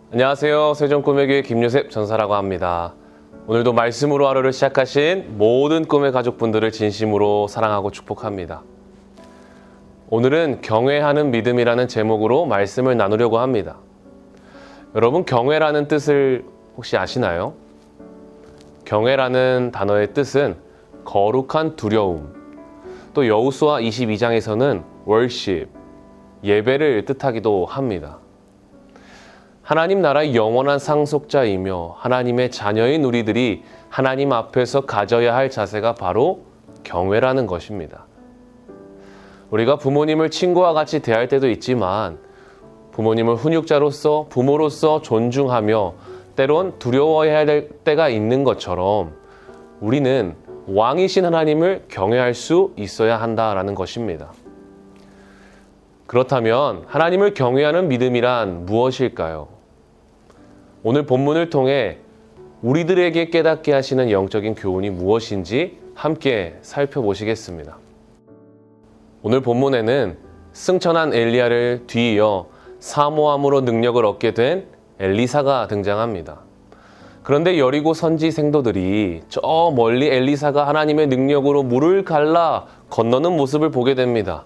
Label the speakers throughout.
Speaker 1: 안녕하세요. 세종꿈의교회 김요셉 전사라고 합니다. 오늘도 말씀으로 하루를 시작하신 모든 꿈의 가족분들을 진심으로 사랑하고 축복합니다. 오늘은 경외하는 믿음이라는 제목으로 말씀을 나누려고 합니다. 여러분, 경외라는 뜻을 혹시 아시나요? 경외라는 단어의 뜻은 거룩한 두려움, 또 여호수아 22장에서는 worship, 예배를 뜻하기도 합니다. 하나님 나라의 영원한 상속자이며 하나님의 자녀인 우리들이 하나님 앞에서 가져야 할 자세가 바로 경외라는 것입니다. 우리가 부모님을 친구와 같이 대할 때도 있지만 부모님을 훈육자로서 부모로서 존중하며 때론 두려워해야 될 때가 있는 것처럼 우리는 왕이신 하나님을 경외할 수 있어야 한다라는 것입니다. 그렇다면 하나님을 경외하는 믿음이란 무엇일까요? 오늘 본문을 통해 우리들에게 깨닫게 하시는 영적인 교훈이 무엇인지 함께 살펴보시겠습니다. 오늘 본문에는 승천한 엘리야를 뒤이어 사모함으로 능력을 얻게 된 엘리사가 등장합니다. 그런데 여리고 선지 생도들이 저 멀리 엘리사가 하나님의 능력으로 물을 갈라 건너는 모습을 보게 됩니다.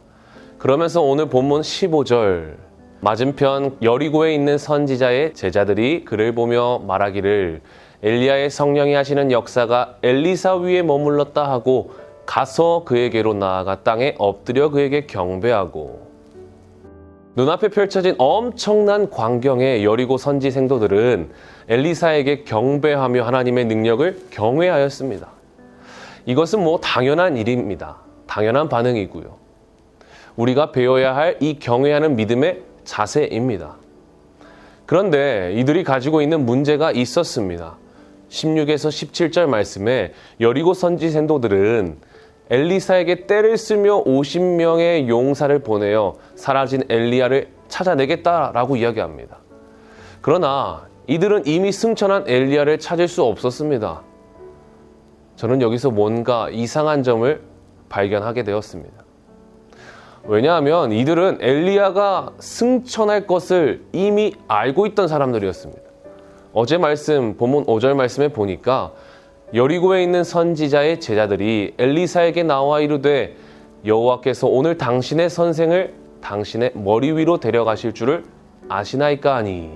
Speaker 1: 그러면서 오늘 본문 15절 맞은편 여리고에 있는 선지자의 제자들이 그를 보며 말하기를 엘리야의 성령이 하시는 역사가 엘리사 위에 머물렀다 하고 가서 그에게로 나아가 땅에 엎드려 그에게 경배하고. 눈앞에 펼쳐진 엄청난 광경에 여리고 선지 생도들은 엘리사에게 경배하며 하나님의 능력을 경외하였습니다. 이것은 당연한 일입니다. 당연한 반응이고요. 우리가 배워야 할 이 경외하는 믿음의 자세입니다. 그런데 이들이 가지고 있는 문제가 있었습니다. 16에서 17절 말씀에 여리고 선지 생도들은 엘리사에게 떼를 쓰며 50명의 용사를 보내어 사라진 엘리야를 찾아내겠다라고 이야기합니다. 그러나 이들은 이미 승천한 엘리야를 찾을 수 없었습니다. 저는 여기서 뭔가 이상한 점을 발견하게 되었습니다. 왜냐하면 이들은 엘리야가 승천할 것을 이미 알고 있던 사람들이었습니다. 어제 말씀, 본문 5절 말씀에 보니까 여리고에 있는 선지자의 제자들이 엘리사에게 나와 이르되 여호와께서 오늘 당신의 선생을 당신의 머리 위로 데려가실 줄을 아시나이까 하니.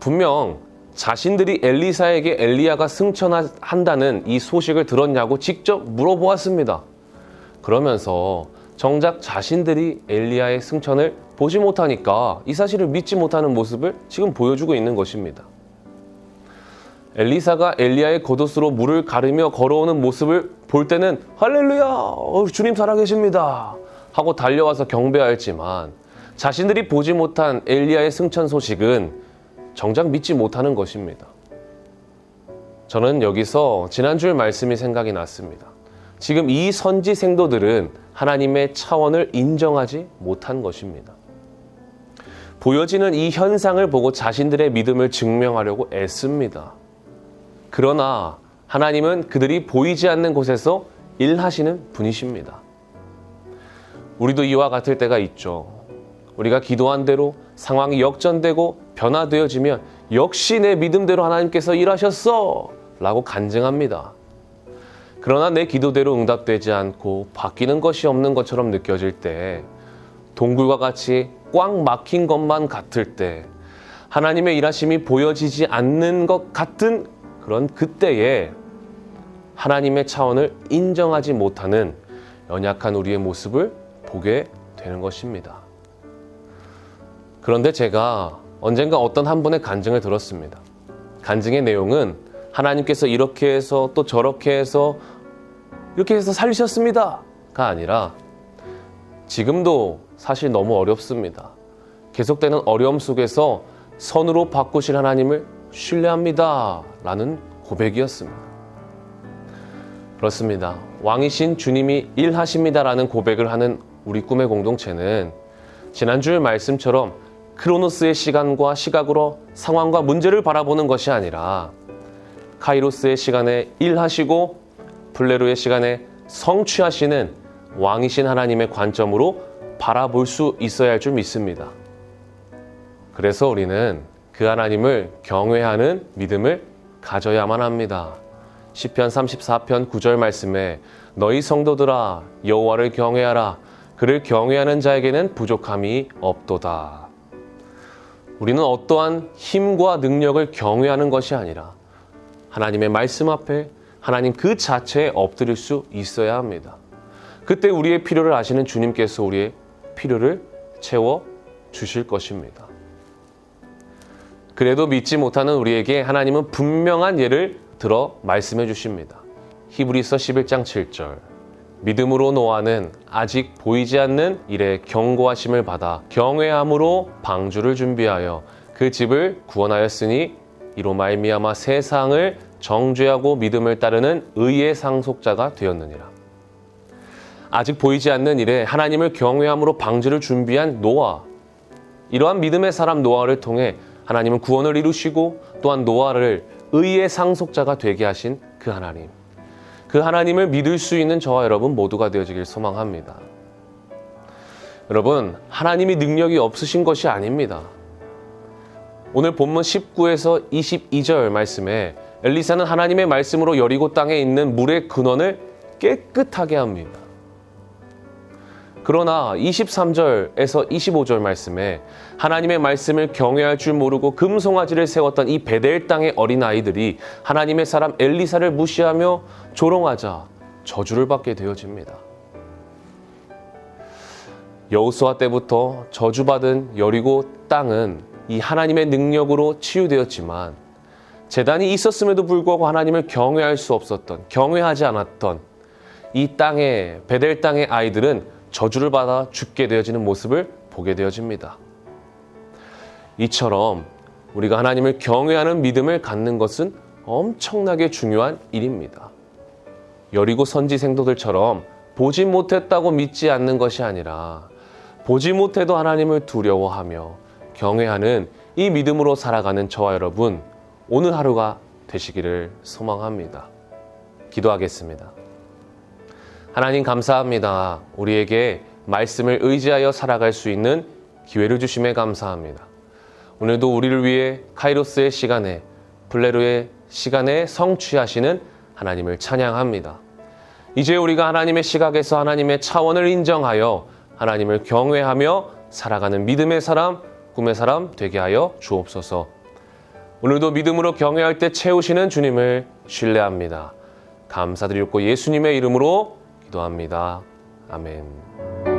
Speaker 1: 분명 자신들이 엘리사에게 엘리야가 승천한다는 이 소식을 들었냐고 직접 물어보았습니다. 그러면서 정작 자신들이 엘리야의 승천을 보지 못하니까 이 사실을 믿지 못하는 모습을 지금 보여주고 있는 것입니다. 엘리사가 엘리야의 겉옷으로 물을 가르며 걸어오는 모습을 볼 때는 할렐루야! 주님 살아계십니다! 하고 달려와서 경배하였지만 자신들이 보지 못한 엘리야의 승천 소식은 정작 믿지 못하는 것입니다. 저는 여기서 지난주의 말씀이 생각이 났습니다. 지금 이 선지 생도들은 하나님의 차원을 인정하지 못한 것입니다. 보여지는 이 현상을 보고 자신들의 믿음을 증명하려고 애씁니다. 그러나 하나님은 그들이 보이지 않는 곳에서 일하시는 분이십니다. 우리도 이와 같을 때가 있죠. 우리가 기도한 대로 상황이 역전되고 변화되어지면 역시 내 믿음대로 하나님께서 일하셨어! 라고 간증합니다. 그러나 내 기도대로 응답되지 않고 바뀌는 것이 없는 것처럼 느껴질 때, 동굴과 같이 꽉 막힌 것만 같을 때, 하나님의 일하심이 보여지지 않는 것 같은 그런 그때에 하나님의 차원을 인정하지 못하는 연약한 우리의 모습을 보게 되는 것입니다. 그런데 제가 언젠가 어떤 한 분의 간증을 들었습니다. 간증의 내용은 하나님께서 이렇게 해서 또 저렇게 해서 이렇게 해서 살리셨습니다가 아니라 지금도 사실 너무 어렵습니다. 계속되는 어려움 속에서 선으로 바꾸실 하나님을 신뢰합니다 라는 고백이었습니다. 그렇습니다. 왕이신 주님이 일하십니다 라는 고백을 하는 우리 꿈의 공동체는 지난주의 말씀처럼 크로노스의 시간과 시각으로 상황과 문제를 바라보는 것이 아니라 카이로스의 시간에 일하시고 플레루의 시간에 성취하시는 왕이신 하나님의 관점으로 바라볼 수 있어야 할 줄 믿습니다. 그래서 우리는 그 하나님을 경외하는 믿음을 가져야만 합니다. 시편 34편 9절 말씀에 너희 성도들아 여호와를 경외하라. 그를 경외하는 자에게는 부족함이 없도다. 우리는 어떠한 힘과 능력을 경외하는 것이 아니라 하나님의 말씀 앞에 하나님 그 자체에 엎드릴 수 있어야 합니다. 그때 우리의 필요를 아시는 주님께서 우리의 필요를 채워 주실 것입니다. 그래도 믿지 못하는 우리에게 하나님은 분명한 예를 들어 말씀해 주십니다. 히브리서 11장 7절 믿음으로 노아는 아직 보이지 않는 일에 경고하심을 받아 경외함으로 방주를 준비하여 그 집을 구원하였으니 이로 말미암아 세상을 정죄하고 믿음을 따르는 의의 상속자가 되었느니라. 아직 보이지 않는 일에 하나님을 경외함으로 방주를 준비한 노아, 이러한 믿음의 사람 노아를 통해 하나님은 구원을 이루시고 또한 노아를 의의 상속자가 되게 하신 그 하나님, 그 하나님을 믿을 수 있는 저와 여러분 모두가 되어지길 소망합니다. 여러분, 하나님이 능력이 없으신 것이 아닙니다. 오늘 본문 19에서 22절 말씀에 엘리사는 하나님의 말씀으로 여리고 땅에 있는 물의 근원을 깨끗하게 합니다. 그러나 23절에서 25절 말씀에 하나님의 말씀을 경외할 줄 모르고 금송아지를 세웠던 이 베델 땅의 어린아이들이 하나님의 사람 엘리사를 무시하며 조롱하자 저주를 받게 되어집니다. 여호수아 때부터 저주받은 여리고 땅은 이 하나님의 능력으로 치유되었지만 재단이 있었음에도 불구하고 하나님을 경외할 수 없었던, 경외하지 않았던 이 땅의 베델 땅의 아이들은 저주를 받아 죽게 되어지는 모습을 보게 되어집니다. 이처럼 우리가 하나님을 경외하는 믿음을 갖는 것은 엄청나게 중요한 일입니다. 여리고 선지 생도들처럼 보지 못했다고 믿지 않는 것이 아니라 보지 못해도 하나님을 두려워하며 경외하는 이 믿음으로 살아가는 저와 여러분, 오늘 하루가 되시기를 소망합니다. 기도하겠습니다. 하나님 감사합니다. 우리에게 말씀을 의지하여 살아갈 수 있는 기회를 주심에 감사합니다. 오늘도 우리를 위해 카이로스의 시간에, 블레로의 시간에 성취하시는 하나님을 찬양합니다. 이제 우리가 하나님의 시각에서 하나님의 차원을 인정하여 하나님을 경외하며 살아가는 믿음의 사람, 꿈의 사람 되게 하여 주옵소서. 오늘도 믿음으로 경외할 때 채우시는 주님을 신뢰합니다. 감사드리고 예수님의 이름으로 기도합니다. 아멘.